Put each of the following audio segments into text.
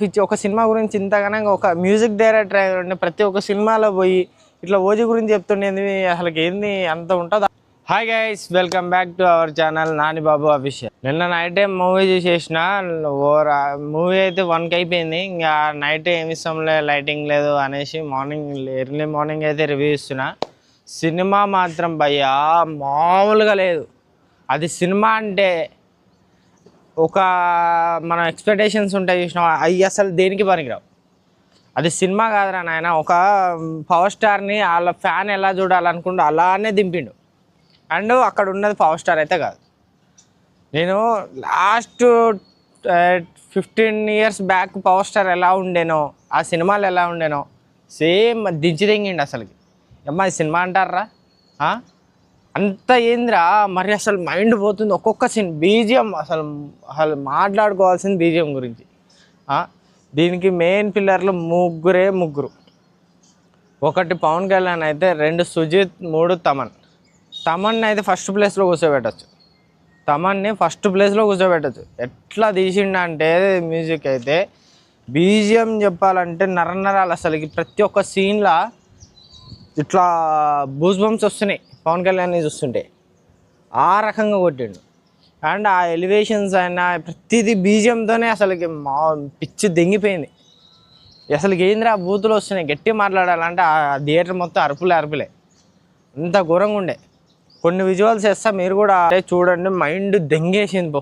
పిచ్చి ఒక సినిమా గురించి ఇంతగానో ఒక మ్యూజిక్ డైరెక్టర్ అంటే ప్రతి ఒక్క సినిమాలో పోయి ఇట్లా ఓజీ గురించి చెప్తుండేది అసలుకి ఏంది అంత ఉంటుందా? Hi guys, welcome back to our channel Nani Babu official. నిన్న నైట్ టైం మూవీ చూసేసిన. మూవీ అయితే 1కి అయిపోయింది. ఇంకా నైట్ ఏమి ఇస్తాంలే, లైటింగ్ లేదు అనేసి ఎర్లీ మార్నింగ్ అయితే రివ్యూ ఇస్తున్నా. సినిమా మాత్రం భయ్యా మామూలుగా లేదు. అది సినిమా అంటే ఒక మన ఎక్స్పెక్టేషన్స్ ఉంటాయి చూసినా, అవి అసలు దేనికి పనికిరావు. అది సినిమా కాదురా నాయన. ఒక పవర్ స్టార్ని వాళ్ళ ఫ్యాన్ ఎలా చూడాలనుకుంటూ అలానే దింపిండు. అండ్ అక్కడ ఉన్నది పవర్ స్టార్ అయితే కాదు. నేను last 15 years back power star ఎలా ఉండేనో, ఆ సినిమాలు ఎలా ఉండేనో సేమ్ దించి దింగిండు అసలుకి. అమ్మా ఈ సినిమా అంటారా? అంత ఏందిరా మరి, అసలు మైండ్ పోతుంది ఒక్కొక్క సీన్. బీజిఎం అసలు మాట్లాడుకోవాల్సింది బీజిఎం గురించి. దీనికి మెయిన్ పిల్లర్లు ముగ్గురు. ఒకటి పవన్ కళ్యాణ్ అయితే, 2 సుజిత్, 3 తమన్ అయితే ఫస్ట్ ప్లేస్లో కూర్చోబెట్టచ్చు. తమన్ని ఫస్ట్ ప్లేస్లో కూర్చోబెట్టచ్చు. ఎట్లా తీసిండంటే మ్యూజిక్ అయితే, బీజిఎం చెప్పాలంటే నరనరాలు అసలుకి. ప్రతి ఒక్క సీన్లో ఇట్లా బూస్ బంప్స్ వస్తున్నాయి పవన్ కళ్యాణ్ని చూస్తుంటే. ఆ రకంగా కొట్టిండు. అండ్ ఆ ఎలివేషన్స్ అయినా ప్రతిదీ బీజిఎంతోనే అసలుకి పిచ్చి దెంగిపోయింది. అసలుకి ఏందిరా బూతులు వస్తున్నాయి, గట్టి మాట్లాడాలంటే ఆ థియేటర్ మొత్తం అరుపులే. అంత ఘోరంగా ఉండే. కొన్ని విజువల్స్ వేస్తా, మీరు కూడా చూడండి. మైండ్ దెంగేసింది పో.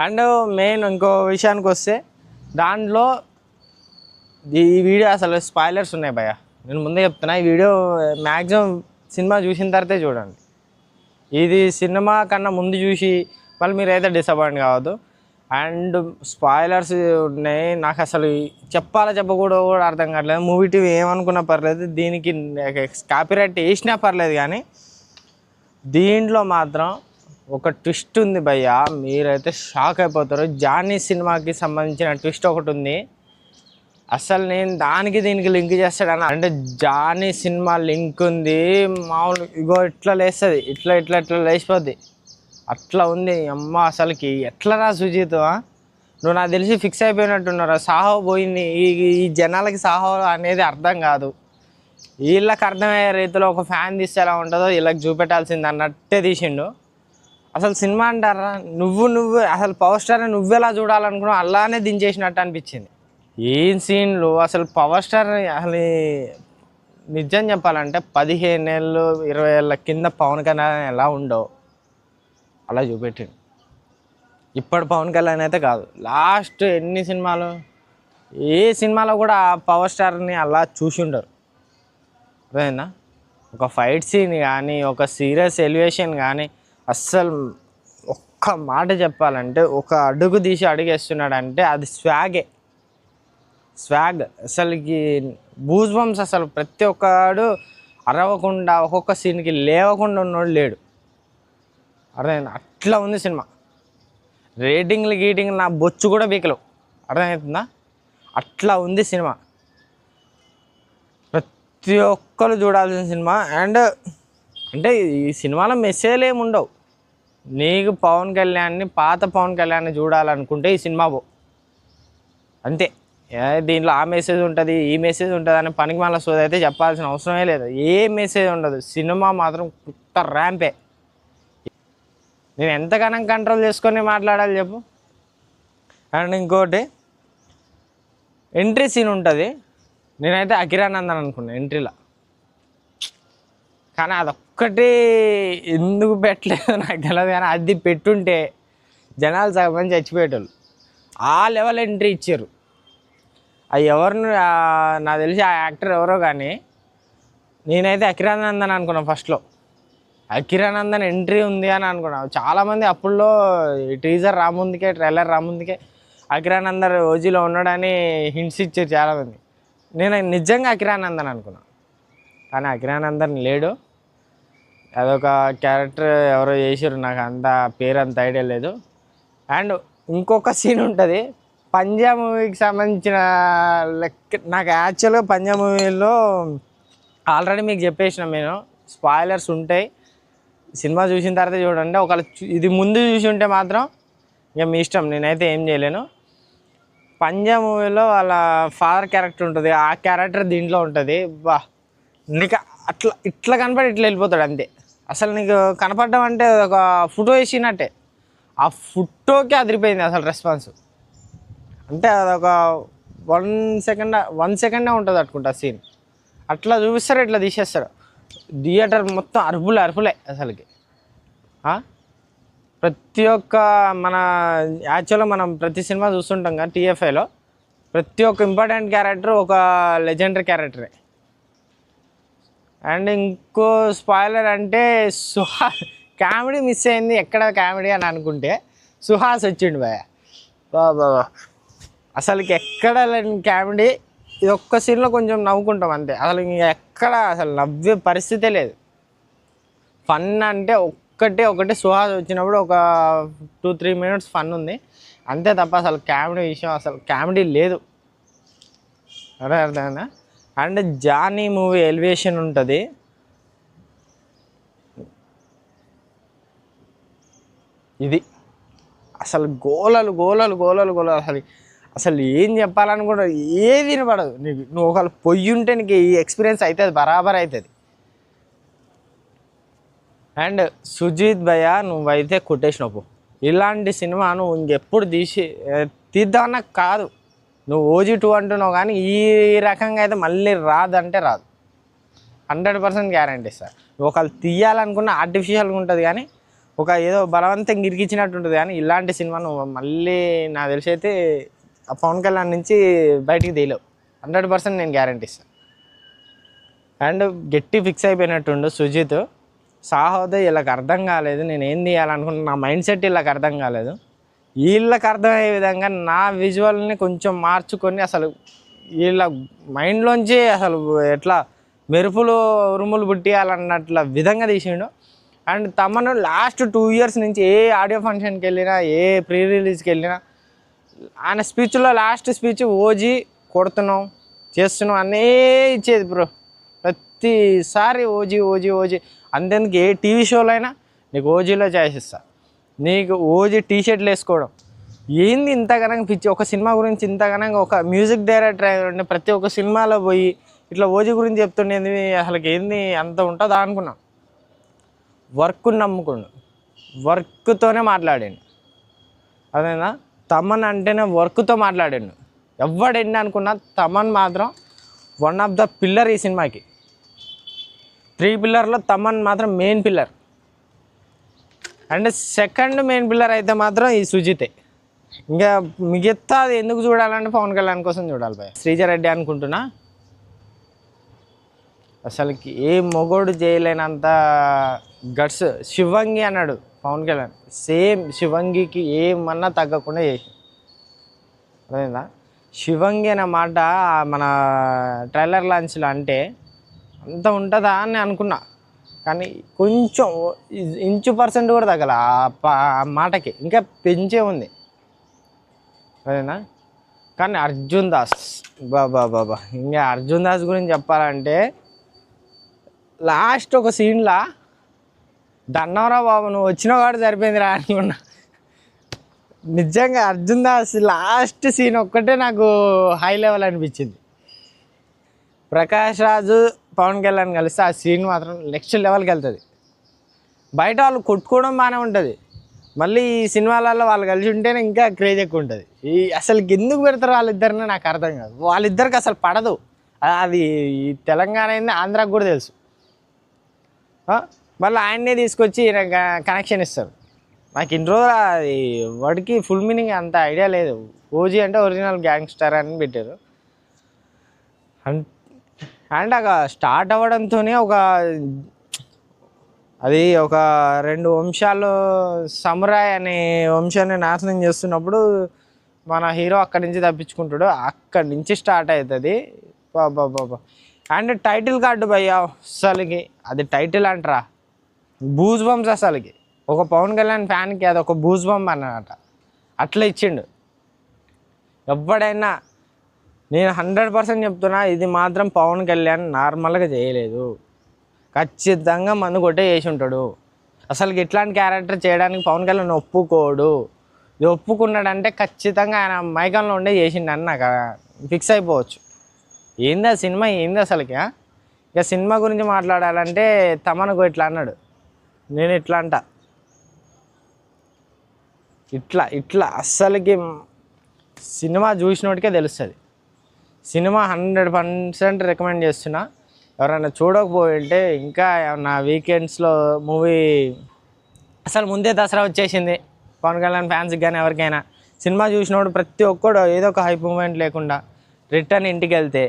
అండ్ మెయిన్ ఇంకో విషయానికి వస్తే, దాంట్లో ఈ వీడియో అసలు స్పాయిలర్స్ ఉన్నాయి భయ్య. నేను ముందే చెప్తున్నా, ఈ వీడియో మ్యాక్సిమం సినిమా చూసిన తర్వాతే చూడండి. ఇది సినిమా కన్నా ముందు చూసి మళ్ళీ మీరైతే డిసప్పాయింట్ కావద్దు. అండ్ స్పాయిలర్స్ ఉన్నాయి. నాకు అసలు చెప్పకూడదు కూడా అర్థం కావట్లేదు. మూవీ టీవీ ఏమనుకున్నా పర్లేదు, దీనికి కాపీరైట్ వేసినా పర్లేదు, కానీ దీంట్లో మాత్రం ఒక ట్విస్ట్ ఉంది భయ్య. మీరైతే షాక్ అయిపోతారు. జానీ సినిమాకి సంబంధించిన ట్విస్ట్ ఒకటి ఉంది. అసలు నేను దీనికి లింక్ చేస్తాడని అంటే, జానీ సినిమా లింక్ ఉంది మామూలు. ఇగో ఇట్లా లేస్తుంది, ఇట్లా లేచిపోద్ది. అట్లా ఉంది అమ్మ. అసలుకి ఎట్లా రా సుజిత్, నువ్వు నాకు తెలిసి ఫిక్స్ అయిపోయినట్టున్నారా. సాహో పోయింది. ఈ జనాలకి సాహో అనేది అర్థం కాదు. వీళ్ళకి అర్థమయ్యే రీతిలో ఒక ఫ్యాన్ తీస్తే ఎలా ఉంటుందో వీళ్ళకి చూపెట్టాల్సింది అన్నట్టే తీసిండు. అసలు సినిమా అంటారా, నువ్వు అసలు పవర్ స్టార్ని నువ్వెలా చూడాలనుకున్నావు అలానే దించేసినట్టు అనిపించింది. ఏం సీన్లు అసలు. పవర్ స్టార్ అసలు నిజం చెప్పాలంటే 15 ఏళ్ళు 20 ఏళ్ళ కింద పవన్ కళ్యాణ్ ఎలా ఉండో అలా చూపెట్టిండు. ఇప్పుడు పవన్ కళ్యాణ్ అయితే కాదు. లాస్ట్ ఎన్ని సినిమాలు, ఏ సినిమాలో కూడా పవర్ స్టార్ని అలా చూసి ఉండరు. అదేనా, ఒక ఫైట్ సీన్ కానీ, ఒక సీరియస్ ఎలివేషన్ కానీ, అస్సలు ఒక్క మాట చెప్పాలంటే, ఒక అడుగు తీసి అడుగేస్తున్నాడంటే అది స్వాగ్. అసలుకి బూస్ బంప్స్. అసలు ప్రతి ఒక్కడు అరవకుండా, ఒక్కొక్క సీన్కి లేవకుండా ఉన్నోడు లేడు. అర్థమైంది? అట్లా ఉంది సినిమా. రేటింగ్లు నా బొచ్చు కూడా బీకలేవు. అర్థమవుతుందా? అట్లా ఉంది సినిమా. ప్రతి ఒక్కరు చూడాల్సిన సినిమా. అండ్ అంటే ఈ సినిమాలో మెసేజ్లు ఏమి ఉండవు. నీకు పవన్ కళ్యాణ్ని, పాత పవన్ కళ్యాణ్ని చూడాలనుకుంటే ఈ సినిమా పో, అంతే. దీంట్లో ఆ మెసేజ్ ఉంటుంది, ఈ మెసేజ్ ఉంటుంది అని పనికి మళ్ళీ సోది అయితే చెప్పాల్సిన అవసరమే లేదు. ఏ మెసేజ్ ఉండదు. సినిమా మాత్రం కొత్త ర్యాంపే. నేను ఎంతగానో కంట్రోల్ చేసుకొని మాట్లాడాలి చెప్పు. అండ్ ఇంకోటి, ఎంట్రీ సీన్ ఉంటుంది. నేనైతే అకిరానందన్ అనుకున్నాను ఎంట్రీలో, కానీ అదొక్కటి ఎందుకు పెట్టలేదు నాకు తెలియదు. కానీ అది పెట్టుంటే జనాలు సగం మంది చచ్చిపోయేటోళ్ళు. ఆ లెవెల్ ఎంట్రీ ఇచ్చారు. ఎవరిని నాకు తెలిసి ఆ యాక్టర్ ఎవరో కానీ నేనైతే అకిరానందన్ అనుకున్నాను ఫస్ట్లో. అకిరానందన్ ఎంట్రీ ఉంది అని అనుకున్నాను. చాలామంది అప్పుల్లో టీజర్ రాముందుకే, ట్రైలర్ రాముందుకే అకిరానందన్ ఓజీలో ఉన్నాడని హింట్స్ ఇచ్చారు చాలామంది. నేను నిజంగా అకిరానందన్ అనుకున్నాను, కానీ అకిరానందన్ లేడు. అదొక క్యారెక్టర్ ఎవరో చేసారు, నాకు అంత పేరు అంత ఐడియా లేదు. అండ్ ఇంకొక సీన్ ఉంటుంది పంజా మూవీకి సంబంధించిన లెక్క. నాకు యాక్చువల్గా పంజా మూవీలో ఆల్రెడీ మీకు చెప్పేసిన, నేను స్పాయిలర్స్ ఉంటాయి, సినిమా చూసిన తర్వాత చూడండి. ఒకవేళ ఇది ముందు చూసి ఉంటే మాత్రం ఇక మీ ఇష్టం, నేనైతే ఏం చేయలేను. పంజా మూవీలో వాళ్ళ ఫాదర్ క్యారెక్టర్ ఉంటుంది, ఆ క్యారెక్టర్ దీంట్లో ఉంటుంది. బా, నీకు అట్లా ఇట్లా కనపడి ఇట్లా వెళ్ళిపోతాడు అంతే. అసలు నీకు కనపడడం అంటే ఒక ఫోటో వేసినట్టే, ఆ ఫోటోకి అదిరిపోయింది అసలు రెస్పాన్స్. అంటే అదొక 1 సెకండే ఉంటుంది అనుకుంటా సీన్. అట్లా చూపిస్తారు, ఇట్లా తీసేస్తారు. థియేటర్ మొత్తం అరుపులే అసలుకి. ప్రతి ఒక్క మన యాక్చువల్గా మనం ప్రతి సినిమా చూస్తుంటాం కదా టీఎఫ్ఐలో, ప్రతి ఒక్క ఇంపార్టెంట్ క్యారెక్టర్ ఒక లెజెండరీ క్యారెక్టరే. అండ్ ఇంకో స్పాయిలర్ అంటే కామెడీ మిస్ అయింది. ఎక్కడ కామెడీ అని అనుకుంటే సుహాస్ వచ్చిండు భయ. బాబా, అసలుకి ఎక్కడ లేని కామెడీ. ఇది ఒక్క సీన్లో కొంచెం నవ్వుకుంటాం అంతే, అసలు ఎక్కడ అసలు నవ్వే పరిస్థితే లేదు. ఫన్ అంటే ఒకటి సుహాస్ వచ్చినప్పుడు ఒక 2-3 మినిట్స్ ఫన్ ఉంది అంతే తప్ప అసలు కామెడీ విషయం అసలు కామెడీ లేదు. అదే అర్థమైందా. అండ్ జానీ మూవీ ఎలివేషన్ ఉంటుంది, ఇది అసలు గోలలు గోలలు గోలలు గోలలు. అసలు ఏం చెప్పాలనుకుంటా ఏది వినపడదు నీకు. నువ్వు ఒకవేళ పొయ్యి ఉంటే నీకు ఈ ఎక్స్పీరియన్స్ అవుతుంది, బరాబర్ అవుతుంది. అండ్ సుజీత్ భయ్య, నువ్వైతే కొట్టేసినవు. ఇలాంటి సినిమా నువ్వు ఇంకెప్పుడు తీద్దామన్నా కాదు. నువ్వు ఓజీ 2 అంటున్నావు, కానీ ఈ రకంగా అయితే మళ్ళీ రాదంటే రాదు. 100% గ్యారంటీ సార్. నువ్వు ఒకళ్ళు తీయాలనుకున్న ఆర్టిఫిషియల్గా ఉంటుంది, కానీ ఒక ఏదో బలవంతంగా ఇరికిచ్చినట్టు ఉంటుంది. కానీ ఇలాంటి సినిమా నువ్వు మళ్ళీ నాకు తెలిసి అయితే ఆ పవన్ కళ్యాణ్ నుంచి బయటికి తీయలేవు. 100% నేను గ్యారంటీ ఇస్తాను. అండ్ గట్టి ఫిక్స్ అయిపోయినట్టుండు సుజిత్. సాహోదే వీళ్ళకి అర్థం కాలేదు, నేను ఏం తీయాలనుకున్నా, నా మైండ్ సెట్ వీళ్ళకి అర్థం కాలేదు. వీళ్ళకి అర్థమయ్యే విధంగా నా విజువల్ని కొంచెం మార్చుకొని అసలు వీళ్ళ మైండ్లోంచి అసలు ఎట్లా మెరుపులు ఉరుములు పుట్టియాలన్నట్ల విధంగా తీసిండు. అండ్ తమను లాస్ట్ 2 years నుంచి ఏ ఆడియో ఫంక్షన్కి వెళ్ళినా, ఏ ప్రీ రిలీజ్కి వెళ్ళినా, ఆయన స్పీచ్లో లాస్ట్ స్పీచ్ ఓజీ కొడుతున్నాం చేస్తున్నాం అనే ఇచ్చేది బ్రో. ప్రతిసారి ఓజీ ఓజీ ఓజీ. అంతేందుకు ఏ టీవీ షోలో అయినా నీకు ఓజీలో ఛాయిస్ ఇస్తా, నీకు ఓజీ టీషర్ట్లు వేసుకోవడం ఏంది ఇంతగానంగా పిచ్చి. ఒక సినిమా గురించి ఇంతగానంగా ఒక మ్యూజిక్ డైరెక్టర్ అంటే ప్రతి ఒక్క సినిమాలో పోయి ఇట్లా ఓజీ గురించి చెప్తుండేది అసలుకి ఏంది అంత ఉంటుందా అనుకున్నా. వర్క్ నమ్ముకుండు, వర్క్తోనే మాట్లాడాను. అదేనా తమన్ అంటేనే వర్క్తో మాట్లాడాను. ఎవడెండి అనుకున్నా తమన్ మాత్రం వన్ ఆఫ్ ద పిల్లర్ ఈ సినిమాకి. 3 పిల్లర్లో తమన్ మాత్రం main pillar. And second main pillar అయితే మాత్రం ఈ సుజితే. ఇంకా మిగతా అది ఎందుకు చూడాలంటే పవన్ కళ్యాణ్ కోసం చూడాలి భయ. శ్రీజారెడ్డి అనుకుంటున్నా అసలుకి ఏ మొగోడు చేయలేనంత గట్స్. శివంగి అన్నాడు పవన్ కళ్యాణ్, సేమ్ శివంగికి ఏమన్నా తగ్గకుండా చేసి. అదేందా శివంగి అనే మాట మన ట్రైలర్ లాంచ్లో అంటే అంత ఉంటుందా అని అనుకున్నా, కానీ కొంచెం ఇంచు% కూడా తగ్గల ఆ మాటకి, ఇంకా పెంచే ఉంది. అదేనా. కానీ అర్జున్ దాస్ బాబా, ఇంకా అర్జున్ దాస్ గురించి చెప్పాలంటే లాస్ట్ ఒక సీన్లా దన్నవరా బాబు నువ్వు వచ్చిన వాడు సరిపోయిందిరా అనుకున్నా. నిజంగా అర్జున్ దాస్ లాస్ట్ సీన్ ఒక్కటే నాకు హై లెవెల్ అనిపించింది. ప్రకాష్ రాజు పవన్ కళ్యాణ్ కలిస్తే ఆ సీన్ మాత్రం నెక్స్ట్ లెవెల్కి వెళ్తుంది. బయట వాళ్ళు కొట్టుకోవడం బాగానే ఉంటుంది, మళ్ళీ ఈ సినిమాలలో వాళ్ళు కలిసి ఉంటేనే ఇంకా క్రేజ్ ఎక్కువ ఉంటుంది. ఈ అసలు ఎందుకు పెడతారు వాళ్ళిద్దరిని నాకు అర్థం కాదు. వాళ్ళిద్దరికి అసలు పడదు అది. తెలంగాణ అయింది, ఆంధ్రాకి కూడా తెలుసు. మళ్ళీ ఆయన్నే తీసుకొచ్చి కనెక్షన్ ఇస్తారు. నాకు ఇన్ని రోజులు అది వాడికి ఫుల్ మీనింగ్ అంత ఐడియా లేదు. ఓజీ అంటే ఒరిజినల్ గ్యాంగ్స్టర్ అని పెట్టారు. అండ్ అక్కడ స్టార్ట్ అవ్వడంతోనే అది ఒక 2 వంశాలు సమురాయ్ అనే వంశాన్ని నాశనం చేస్తున్నప్పుడు మన హీరో అక్కడి నుంచి తప్పించుకుంటాడు. అక్కడి నుంచి స్టార్ట్ అవుతుంది. బాబా అండ్ టైటిల్ కార్డు భయ్యా అసలుకి అది టైటిల్ అంటారా, బూజ్ బంప్స్ అసలుకి. ఒక పవన్ కళ్యాణ్ ఫ్యాన్కి అది ఒక బూజ్ బంప్ అన్నమాట. అట్లా ఇచ్చిండు. ఎవడైనా నేను 100% చెప్తున్నా, ఇది మాత్రం పవన్ కళ్యాణ్ నార్మల్గా చేయలేదు. ఖచ్చితంగా మందు కొట్టే చేసి ఉంటాడు. అసలుకి ఇట్లాంటి క్యారెక్టర్ చేయడానికి పవన్ కళ్యాణ్ ఒప్పుకోడు. ఇది ఒప్పుకున్నాడంటే ఖచ్చితంగా ఆయన మైకంలో ఉండే చేసిండు అని నాకు ఫిక్స్ అయిపోవచ్చు. ఏంది ఆ సినిమా, ఏంది అసలుకి? ఇక సినిమా గురించి మాట్లాడాలంటే తమనుకు ఇట్లా అన్నాడు, నేను ఇట్లా అంట, ఇట్లా అస్సలకి సినిమా చూసినోటికే తెలుస్తుంది. సినిమా 100% రికమెండ్ చేస్తున్నా. ఎవరైనా చూడకపోయింటే ఇంకా నా వీకెండ్స్లో మూవీ అసలు ముందే దసరా వచ్చేసింది పవన్ కళ్యాణ్ ఫ్యాన్స్కి కానీ ఎవరికైనా. సినిమా చూసినప్పుడు ప్రతి ఒక్కడు ఏదో ఒక హైప్ మూమెంట్ లేకుండా రిటర్న్ ఇంటికి వెళ్తే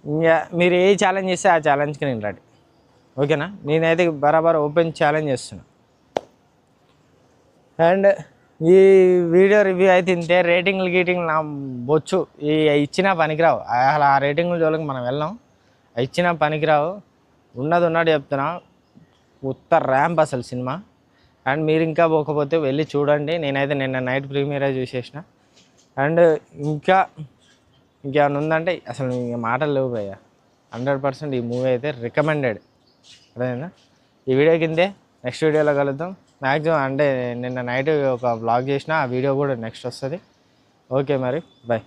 ఇంకా మీరు ఏ ఛాలెంజ్ చేస్తే ఆ ఛాలెంజ్కి నేను రెడీ. ఓకేనా? నేనైతే బరాబర్ ఓపెన్ ఛాలెంజ్ చేస్తున్నా. అండ్ ఈ వీడియో రివ్యూ అయితే ఇంతే. రేటింగ్లు నా బొచ్చు ఈ ఇచ్చినా పనికిరావు. అసలు ఆ రేటింగ్ల జోలికి మనం వెళ్ళాం. ఇచ్చినా పనికిరావు. ఉన్నది ఉన్నట్టు చెప్తున్నా, ఉత్త ర్యాంప్ అసలు సినిమా. అండ్ మీరు ఇంకా పోకపోతే వెళ్ళి చూడండి. నేనైతే నిన్న నైట్ ప్రీమియరే చూసేసిన. అండ్ ఇంకేమైనా ఉందంటే అసలు మాటలు లేవు భయ్యా. 100% ఈ మూవీ అయితే రికమెండెడ్. అదేనా? ఈ వీడియో కిందే నెక్స్ట్ వీడియోలో కలుద్దాం. మ్యాక్సిమం అంటే నిన్న నైట్ ఒక వ్లాగ్ చేసిన, ఆ వీడియో కూడా నెక్స్ట్ వస్తుంది. ఓకే మరి, బాయ్.